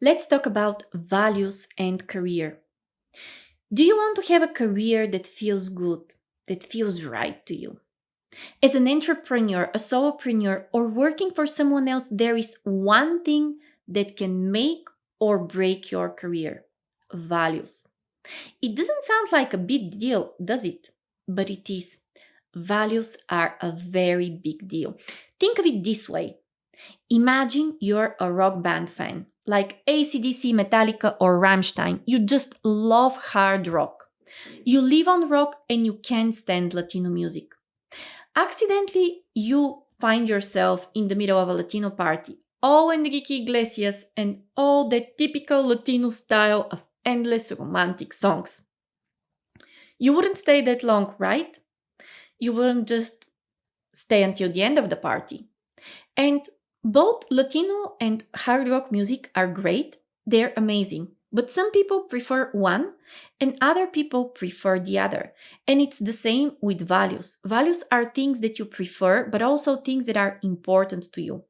Let's talk about values and career. Do you want to have a career that feels good, that feels right to you? As an entrepreneur, a solopreneur, or working for someone else, there is one thing that can make or break your career: values. It doesn't sound like a big deal, does it? But it is. Values are a very big deal. Think of it this way: imagine you're a rock band fan, like AC/DC, Metallica, or Rammstein. You just love hard rock. You live on rock and you can't stand Latino music. Accidentally, you find yourself in the middle of a Latino party, all Enrique Iglesias and all the typical Latino style of endless romantic songs. You wouldn't stay that long, right? You wouldn't just stay until the end of the party. And both Latino and hard rock music are great, they're amazing. But some people prefer one and other people prefer the other. And it's the same with values. Values are things that you prefer, but also things that are important to you.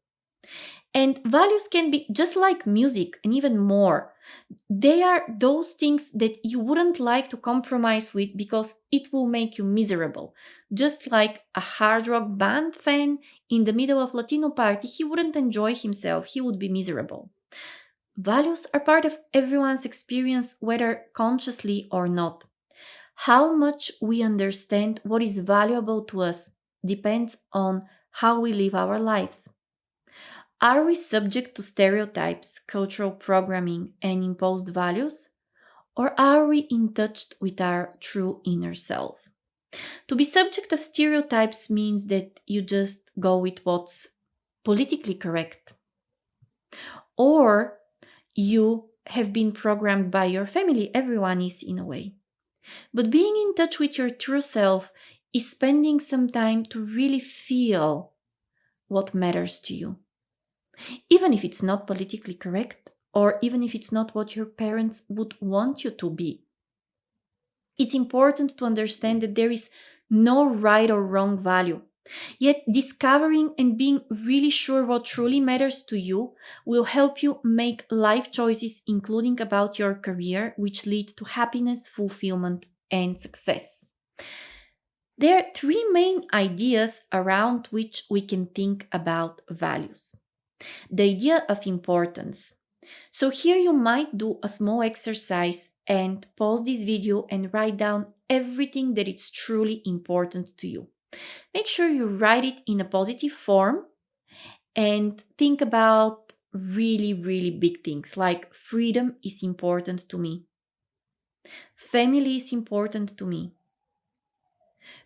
And values can be just like music and even more. They are those things that you wouldn't like to compromise with because it will make you miserable. Just like a hard rock band fan in the middle of Latino party, he wouldn't enjoy himself, he would be miserable. Values are part of everyone's experience, whether consciously or not. How much we understand what is valuable to us depends on how we live our lives. Are we subject to stereotypes, cultural programming, and imposed values? Or are we in touch with our true inner self? To be subject of stereotypes means that you just go with what's politically correct. Or you have been programmed by your family, everyone is in a way. But being in touch with your true self is spending some time to really feel what matters to you. Even if it's not politically correct, or even if it's not what your parents would want you to be. It's important to understand that there is no right or wrong value. Yet, discovering and being really sure what truly matters to you will help you make life choices, including about your career, which lead to happiness, fulfillment, and success. There are three main ideas around which we can think about values. The idea of importance. So here you might do a small exercise and pause this video and write down everything that is truly important to you. Make sure you write it in a positive form and think about really, really big things like freedom is important to me. Family is important to me.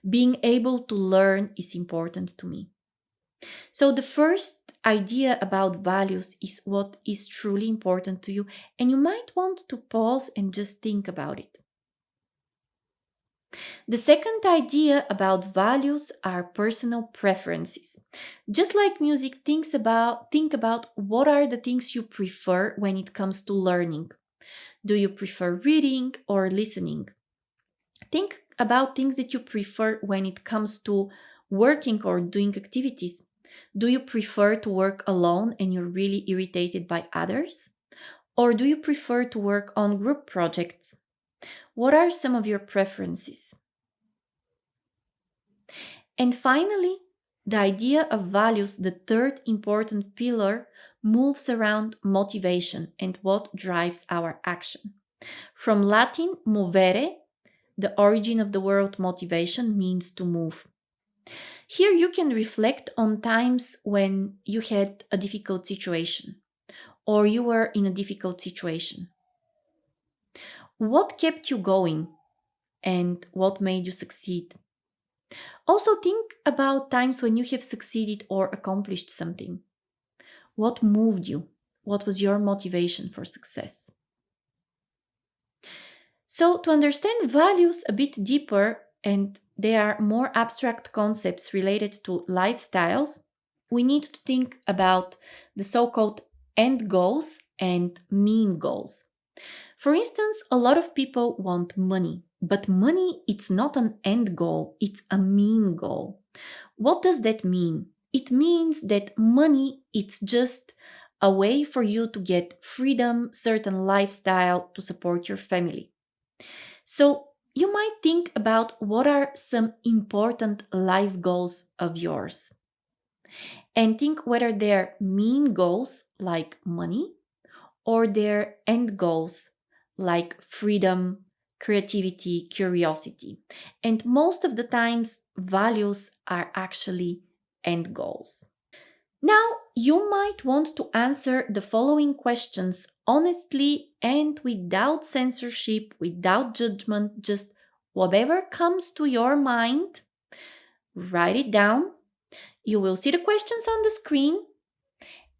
Being able to learn is important to me. So the first idea about values is what is truly important to you, and you might want to pause and just think about it. The second idea about values are personal preferences. Just like music, think about what are the things you prefer when it comes to learning. Do you prefer reading or listening? Think about things that you prefer when it comes to working or doing activities. Do you prefer to work alone and you're really irritated by others? Or do you prefer to work on group projects? What are some of your preferences? And finally, the idea of values, the third important pillar, moves around motivation and what drives our action. From Latin movere, the origin of the word motivation means to move. Here you can reflect on times when you had a difficult situation or you were in a difficult situation. What kept you going and what made you succeed? Also, think about times when you have succeeded or accomplished something. What moved you? What was your motivation for success? So, to understand values a bit deeper, and they are more abstract concepts related to lifestyles, we need to think about the so called end goals and mean goals. For instance, a lot of people want money, but money it's not an end goal, it's a mean goal. What does that mean? It means that money it's just a way for you to get freedom, certain lifestyle to support your family. So you might think about what are some important life goals of yours and think whether they're mean goals like money or their end goals like freedom, creativity, curiosity. And most of the times, values are actually end goals. Now, you might want to answer the following questions honestly and without censorship, without judgment, just whatever comes to your mind, write it down. You will see the questions on the screen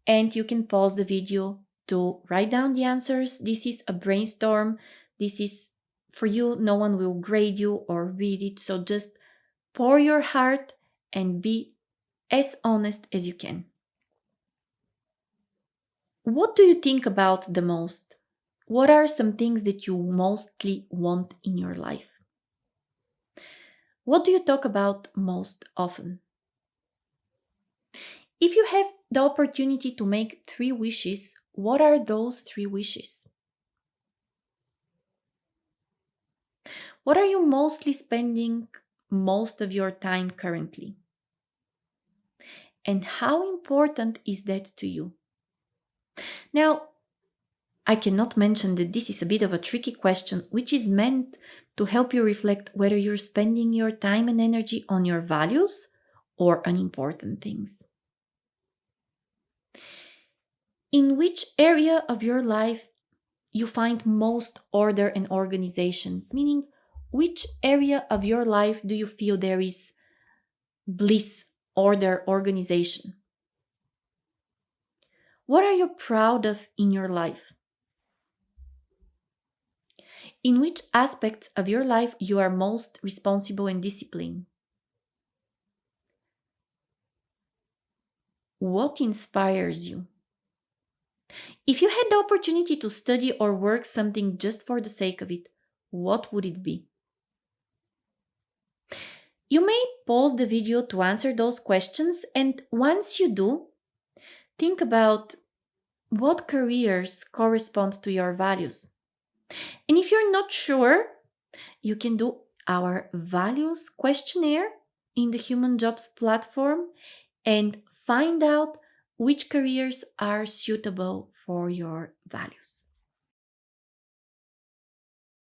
and you can pause the video to write down the answers. This is a brainstorm. This is for you. No one will grade you or read it. So just pour your heart and be as honest as you can. What do you think about the most? What are some things that you mostly want in your life? What do you talk about most often? If you have the opportunity to make 3 wishes, what are those 3 wishes? What are you mostly spending most of your time currently? And how important is that to you? Now, I cannot mention that this is a bit of a tricky question, which is meant to help you reflect whether you're spending your time and energy on your values or unimportant things. In which area of your life you find most order and organization? Meaning, which area of your life do you feel there is bliss, order, organization? What are you proud of in your life? In which aspects of your life you are most responsible and disciplined? What inspires you? If you had the opportunity to study or work something just for the sake of it, what would it be? You may pause the video to answer those questions, and once you do, think about what careers correspond to your values. And if you're not sure, you can do our values questionnaire in the Human Jobs platform and find out which careers are suitable for your values.